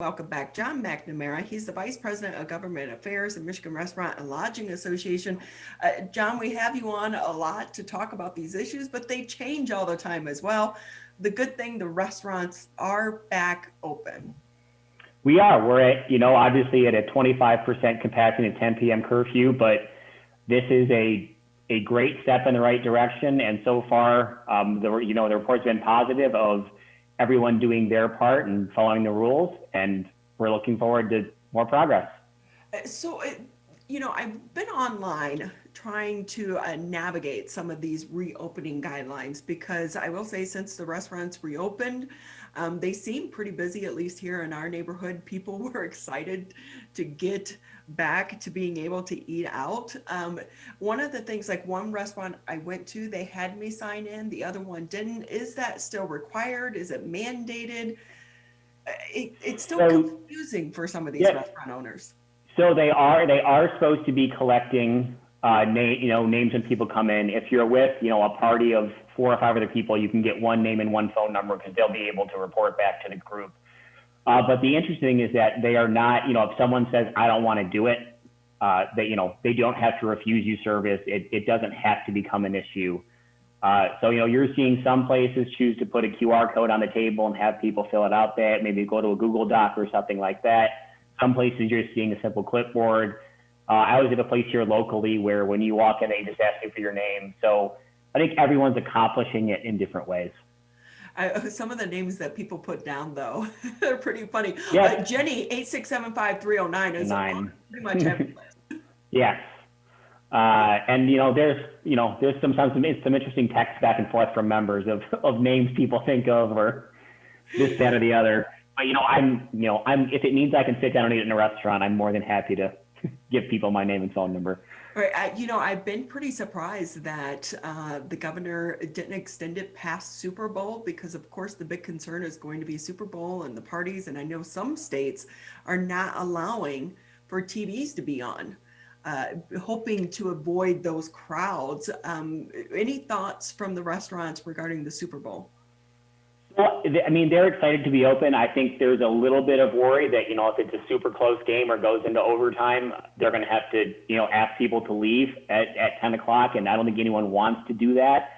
Welcome back, John McNamara. He's the Vice President of Government Affairs at Michigan Restaurant and Lodging Association. John, we have you on a lot to talk about these issues, but they change all the time as well. The good thing, the restaurants are back open. We are. We're at, obviously at a 25% capacity at 10 p.m. curfew, but this is a great step in the right direction. And so far, the report's been positive of everyone doing their part and following the rules. And we're looking forward to more progress. So, I've been online trying to navigate some of these reopening guidelines because I will say since the restaurants reopened, they seem pretty busy, at least here in our neighborhood. People were excited to get back to being able to eat out. One of the things, like one restaurant I went to, they had me sign in, the other one didn't. Is that still required? Is it mandated? It's still confusing for some of these restaurant owners. So they are supposed to be collecting names when people come in. If you're with, a party of 4 or 5 other people, you can get one name and one phone number because they'll be able to report back to the group. But the interesting thing is that they are not, if someone says, I don't want to do it, they don't have to refuse you service. It doesn't have to become an issue. So, you're seeing some places choose to put a QR code on the table and have people fill it out there, maybe go to a Google Doc or something like that. Some places you're seeing a simple clipboard. I was at a place here locally where when you walk in, they just ask you for your name. So I think everyone's accomplishing it in different ways. Some of the names that people put down, though, they're pretty funny. Yes. Jenny, 8675309 is on pretty much every list. Yes. And, there's sometimes some interesting text back and forth from members of names people think of or this, that, or the other. But, if it means I can sit down and eat in a restaurant, I'm more than happy to give people my name and phone number. Right. I've been pretty surprised that the governor didn't extend it past Super Bowl because, of course, the big concern is going to be Super Bowl and the parties. And I know some states are not allowing for TVs to be on, hoping to avoid those crowds. Any thoughts from the restaurants regarding the Super Bowl? Well, they're excited to be open. I think there's a little bit of worry that, if it's a super close game or goes into overtime, they're going to have to, ask people to leave at 10 o'clock. And I don't think anyone wants to do that.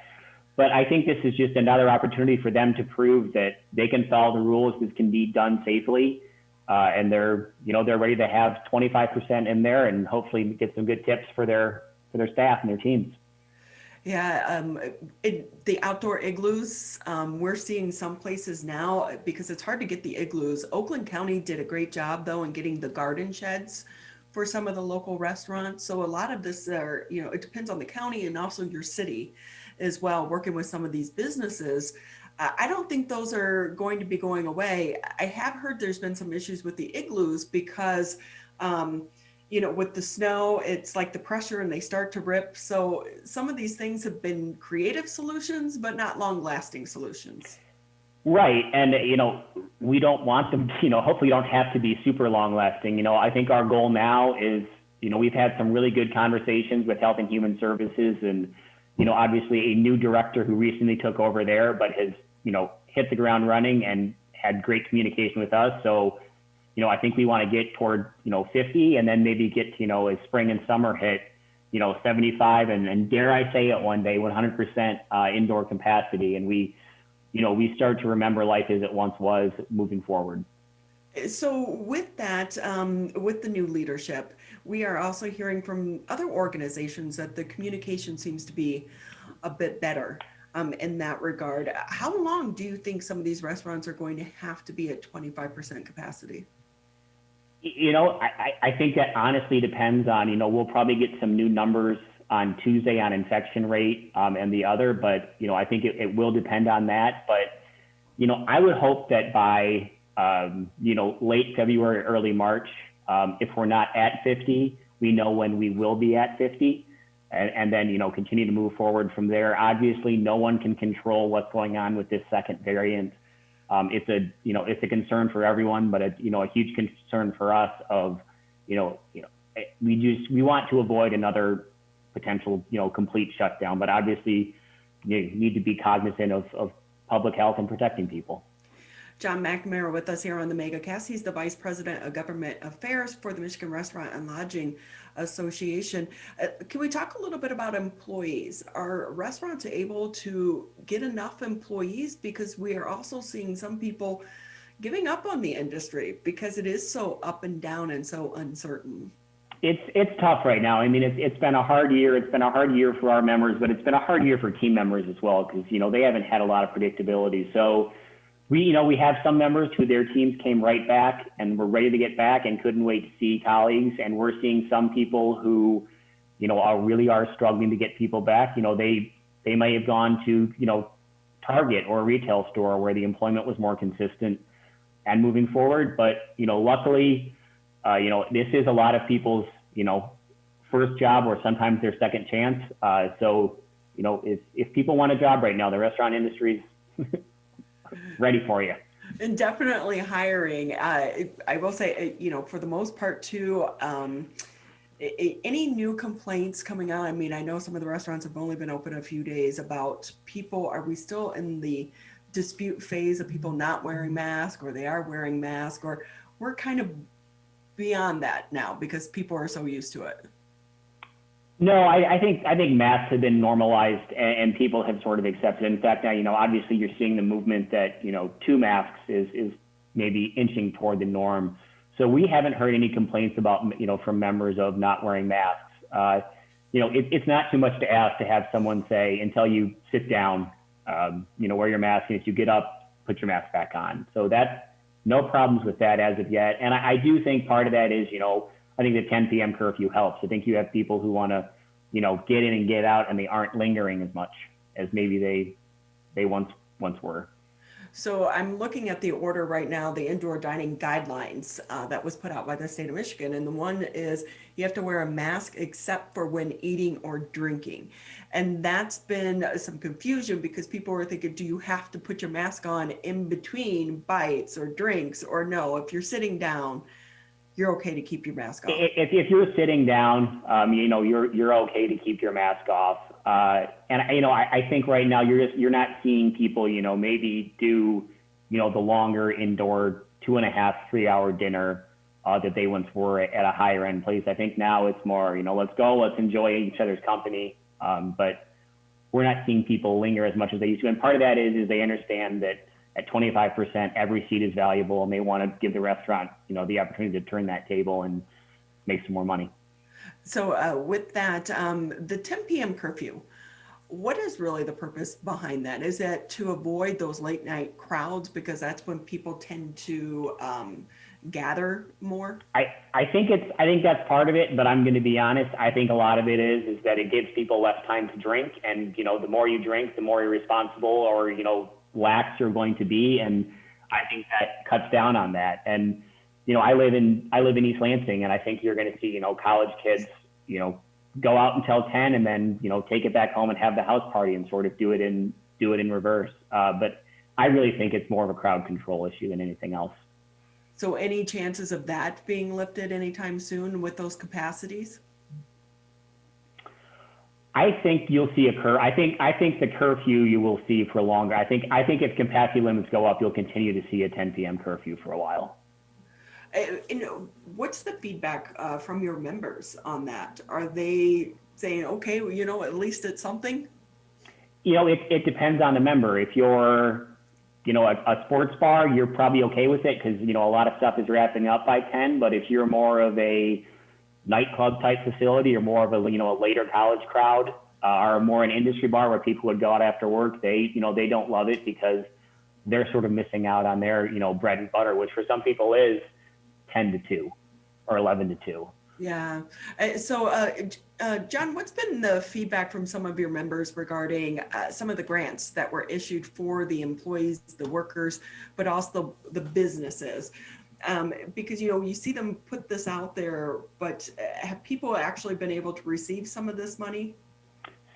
But I think this is just another opportunity for them to prove that they can follow the rules. This can be done safely. And they're ready to have 25% in there and hopefully get some good tips for their staff and their teams. Yeah, the outdoor igloos, we're seeing some places now because it's hard to get the igloos. Oakland County did a great job, though, in getting the garden sheds for some of the local restaurants. So a lot of this are, it depends on the county and also your city as well, working with some of these businesses. I don't think those are going to be going away. I have heard there's been some issues with the igloos because with the snow, it's like the pressure and they start to rip. So some of these things have been creative solutions, but not long lasting solutions. Right. And, we don't want them, hopefully don't have to be super long lasting. I think our goal now is, we've had some really good conversations with Health and Human Services and, obviously a new director who recently took over there, but has, hit the ground running and had great communication with us. So, I think we want to get toward, 50 and then maybe get to, as spring and summer hit, 75 and dare I say it one day, 100% indoor capacity. And we start to remember life as it once was moving forward. So with that, with the new leadership, we are also hearing from other organizations that the communication seems to be a bit better in that regard. How long do you think some of these restaurants are going to have to be at 25% capacity? I think that honestly depends on, we'll probably get some new numbers on Tuesday on infection rate and the other, but, I think it will depend on that. But, I would hope that by, late February, early March, if we're not at 50, we know when we will be at 50 and then, continue to move forward from there. Obviously, no one can control what's going on with this second variant. It's a concern for everyone, but a huge concern for us of, we want to avoid another potential, complete shutdown, but obviously you need to be cognizant of public health and protecting people. John McNamara with us here on the MegaCast. He's the Vice President of Government Affairs for the Michigan Restaurant and Lodging Association. Can we talk a little bit about employees? Are restaurants able to get enough employees? Because we are also seeing some people giving up on the industry because it is so up and down and so uncertain. It's tough right now. I mean, it's been a hard year. It's been a hard year for our members, but it's been a hard year for team members as well because, they haven't had a lot of predictability. So we have some members who their teams came right back and were ready to get back and couldn't wait to see colleagues. And we're seeing some people who, are struggling to get people back. They may have gone to, Target or a retail store where the employment was more consistent and moving forward. But, luckily, this is a lot of people's, first job or sometimes their second chance. If people want a job right now, the restaurant industry's ready for you. And definitely hiring. I will say, for the most part too, any new complaints coming out? I mean, I know some of the restaurants have only been open a few days about people. Are we still in the dispute phase of people not wearing masks, or they are wearing masks, or we're kind of beyond that now because people are so used to it? No, I think masks have been normalized and people have sort of accepted. In fact, now, obviously you're seeing the movement that, 2 masks is maybe inching toward the norm. So we haven't heard any complaints about, from members of not wearing masks. It's not too much to ask to have someone say, until you sit down, wear your mask, and if you get up, put your mask back on. So that's no problems with that as of yet. And I do think part of that is, I think the 10 p.m. curfew helps. I think you have people who want to, get in and get out, and they aren't lingering as much as maybe they once were. So I'm looking at the order right now, the indoor dining guidelines that was put out by the state of Michigan. And the one is you have to wear a mask except for when eating or drinking. And that's been some confusion because people were thinking, do you have to put your mask on in between bites or drinks, or no? If you're sitting down, you're okay to keep your mask off. If you're sitting down, you're okay to keep your mask off. And I think right now you're not seeing people, maybe do, the longer indoor 2.5, 3 hour dinner that they once were at a higher end place. I think now it's more, let's go, let's enjoy each other's company. But we're not seeing people linger as much as they used to. And part of that is they understand that at 25%, every seat is valuable, and they want to give the restaurant, the opportunity to turn that table and make some more money. So with that, the 10 p.m. curfew, what is really the purpose behind that? Is that to avoid those late night crowds because that's when people tend to gather more? I think that's part of it, but I'm going to be honest. I think a lot of it is that it gives people less time to drink, and the more you drink, the more irresponsible or lax you're going to be, and I think that cuts down on that. And I live in East Lansing, and I think you're going to see college kids go out until 10 and then take it back home and have the house party and sort of do it in reverse. But I really think it's more of a crowd control issue than anything else. So any chances of that being lifted anytime soon with those capacities? I think you'll see I think the curfew you will see for longer. I think if capacity limits go up, you'll continue to see a 10 p.m. curfew for a while. What's the feedback from your members on that? Are they saying, okay, at least it's something? It depends on the member. If you're, a sports bar, you're probably okay with it because, a lot of stuff is wrapping up by 10. But if you're more of a nightclub type facility or more of a later college crowd or more an industry bar where people would go out after work, they don't love it because they're sort of missing out on their bread and butter, which for some people is 10 to 2 or 11 to 2. Yeah. So John, what's been the feedback from some of your members regarding some of the grants that were issued for the employees, the workers, but also the businesses? Because, you see them put this out there, but have people actually been able to receive some of this money?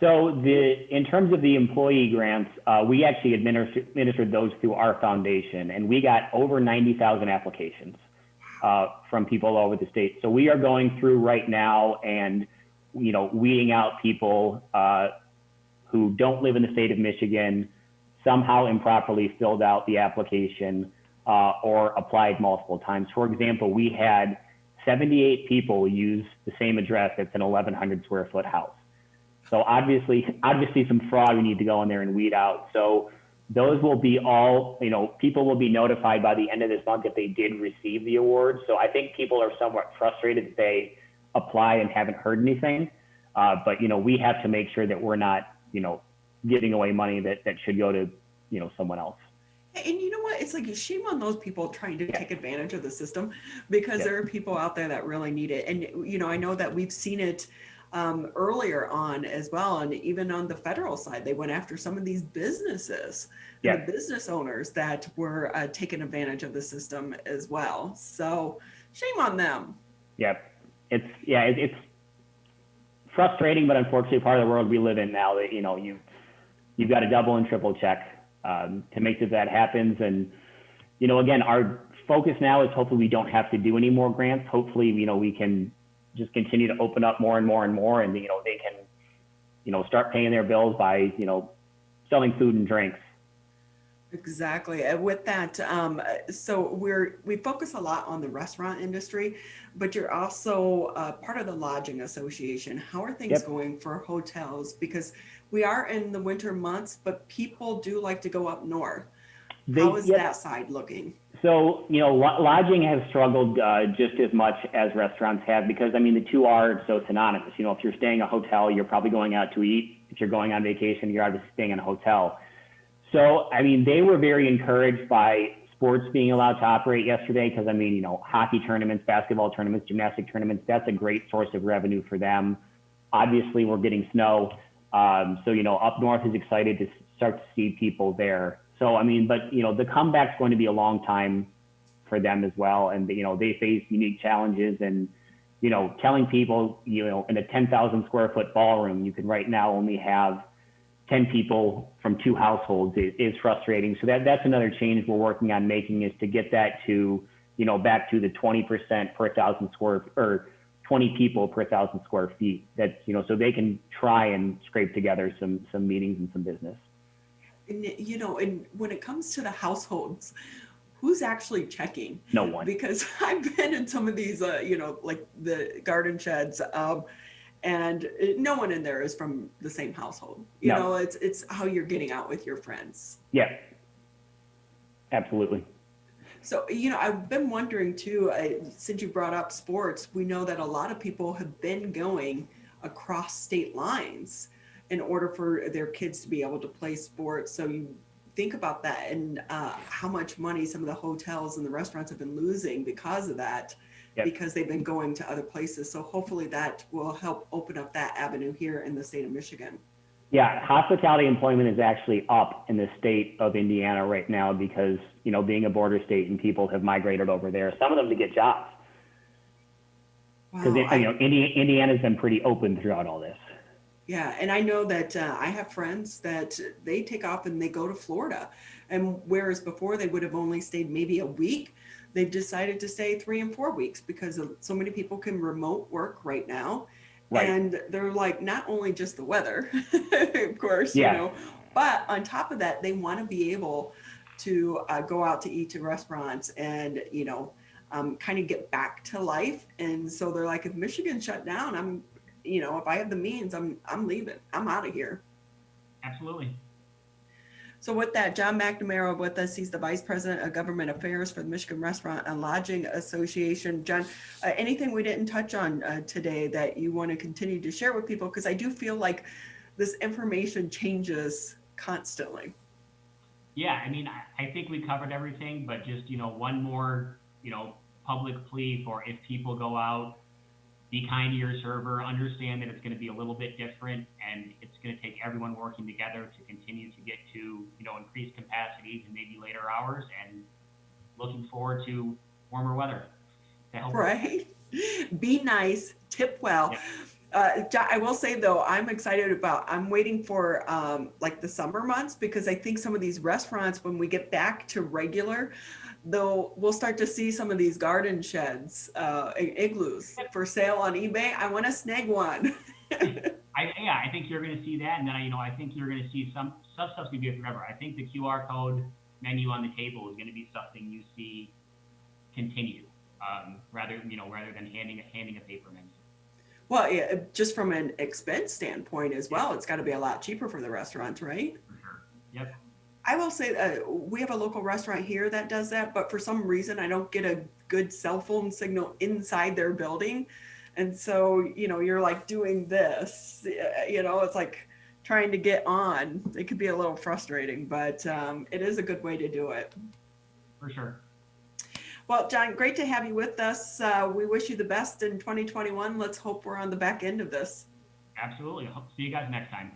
So in terms of the employee grants, we actually administered those through our foundation, and we got over 90,000 applications from people all over the state. So we are going through right now and, weeding out people who don't live in the state of Michigan, somehow improperly filled out the application, or applied multiple times. For example, we had 78 people use the same address that's an 1,100 square foot house. So obviously some fraud we need to go in there and weed out. So those will be all, people will be notified by the end of this month if they did receive the award. So I think people are somewhat frustrated that they apply and haven't heard anything. But, we have to make sure that we're not, giving away money that should go to, someone else. And you know what? It's like a shame on those people trying to take advantage of the system, because there are people out there that really need it. And, I know that we've seen it earlier on as well. And even on the federal side, they went after some of these businesses and the business owners that were taking advantage of the system as well. So shame on them. It's frustrating, but unfortunately part of the world we live in now that, you've got to double and triple check to make sure that happens. And, again, our focus now is hopefully we don't have to do any more grants. Hopefully, we can just continue to open up more and more and more, and, they can, start paying their bills by, selling food and drinks. Exactly. And with that, so we focus a lot on the restaurant industry, but you're also part of the lodging association. How are things going for hotels? Because we are in the winter months, but people do like to go up north. How is that side looking? So, lodging has struggled just as much as restaurants have, because, the two are so synonymous. If you're staying in a hotel, you're probably going out to eat. If you're going on vacation, you're obviously staying in a hotel. So, they were very encouraged by sports being allowed to operate yesterday because, hockey tournaments, basketball tournaments, gymnastic tournaments, that's a great source of revenue for them. Obviously, we're getting snow. So, up north is excited to start to see people there. So, but, the comeback's going to be a long time for them as well. And, they face unique challenges and, telling people, in a 10,000 square foot ballroom, you can right now only have 10 people from 2 households is frustrating. So that's another change we're working on making, is to get that to, back to the 20% per 1,000 square, or 20 people per 1,000 square feet. That's, so they can try and scrape together some meetings and some business. And, and when it comes to the households, who's actually checking? No one. Because I've been in some of these, like the garden sheds, and no one in there is from the same household. It's how you're getting out with your friends. Yeah, absolutely. So, I've been wondering too, since you brought up sports, we know that a lot of people have been going across state lines in order for their kids to be able to play sports. So you think about that, and how much money some of the hotels and the restaurants have been losing because of that. Because they've been going to other places. So hopefully that will help open up that avenue here in the state of Michigan. Yeah, hospitality employment is actually up in the state of Indiana right now because, being a border state and people have migrated over there, some of them to get jobs. Because, Indiana's been pretty open throughout all this. Yeah, and I know that I have friends that they take off and they go to Florida. And whereas before they would have only stayed maybe a week, they've decided to stay 3 and 4 weeks because so many people can remote work right now. Right. And they're like, not only just the weather, of course, but on top of that, they want to be able to go out to eat to restaurants and, kind of get back to life. And so they're like, if Michigan shut down, if I have the means, I'm leaving. I'm out of here. Absolutely. So with that, John McNamara with us. He's the Vice President of Government Affairs for the Michigan Restaurant and Lodging Association. John, anything we didn't touch on today that you want to continue to share with people? Because I do feel like this information changes constantly. Yeah, I think we covered everything, but just, one more, public plea for if people go out, be kind to your server, understand that it's going to be a little bit different, and it's going to take everyone working together to continue to get to, increased capacities and maybe later hours, and looking forward to warmer weather to help. Right. Be nice, tip well. Yeah. I will say though, I'm waiting for like the summer months, because I think some of these restaurants, when we get back to regular, we'll start to see some of these garden sheds, igloos for sale on eBay. I want to snag one. I think you're going to see that. And then, I think you're going to see some stuff's going to be forever. I think the QR code, menu on the table is going to be something you see continue, rather than handing a paper menu. Well, yeah, just from an expense standpoint as well, it's got to be a lot cheaper for the restaurants, right? For sure. Yep. I will say we have a local restaurant here that does that, but for some reason I don't get a good cell phone signal inside their building. And so, you're like doing this, it's like trying to get on. It could be a little frustrating, but it is a good way to do it. For sure. Well, John, great to have you with us. We wish you the best in 2021. Let's hope we're on the back end of this. Absolutely. See you guys next time.